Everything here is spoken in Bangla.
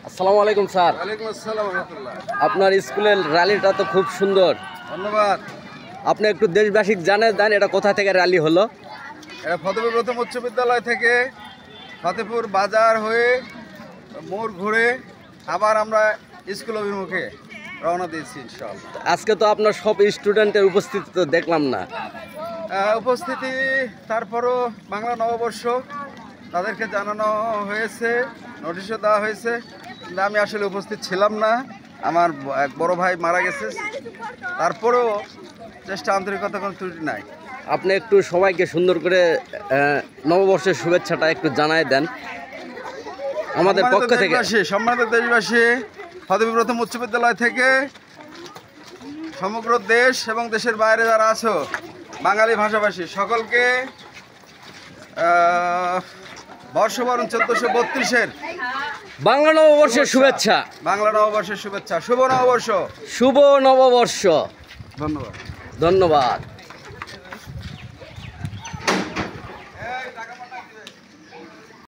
আসসালামু আলাইকুম স্যার। ওয়ালাইকুম আসসালাম ওয়া রাহমাতুল্লাহ। আপনার স্কুলের র্যালিটা তো খুব সুন্দর। ধন্যবাদ। আপনি একটু দেশবাসী জানিয়ে দেন এটা কোথা থেকে র্যালি হলো? এটা ফতেপুর প্রথম উচ্চ বিদ্যালয় থেকে ফতেপুর বাজার হয়ে মোড় ঘুরে আবার আমরা স্কুল অভিমুখে রওনা দিয়েছি ইনশাআল্লাহ। আজকে তো আপনার সব স্টুডেন্টের উপস্থিতি তো দেখলাম না। উপস্থিতি তারপরও বাংলা নববর্ষ তাদেরকে জানানো হয়েছে, নোটিশও দেওয়া হয়েছে, কিন্তু আমি আসলে উপস্থিত ছিলাম না। আমার এক বড় ভাই মারা গেছে, তারপরেও চেষ্টা আন্তরিকতা কোনো ত্রুটি নাই। আপনি একটু সবাইকে সুন্দর করে নববর্ষের শুভেচ্ছাটা একটু জানায় দেন আমাদের পক্ষ থেকে। সম্মানিত দেশবাসী, ফতেপুর প্রথম উচ্চ বিদ্যালয় থেকে সমগ্র দেশ এবং দেশের বাইরে যারা আছো বাঙালি ভাষাভাষী সকলকে বর্ষবরণ 1432-এর বাংলা নববর্ষের শুভেচ্ছা। বাংলা নববর্ষের শুভেচ্ছা। শুভ নববর্ষ। শুভ নববর্ষ। ধন্যবাদ। ধন্যবাদ।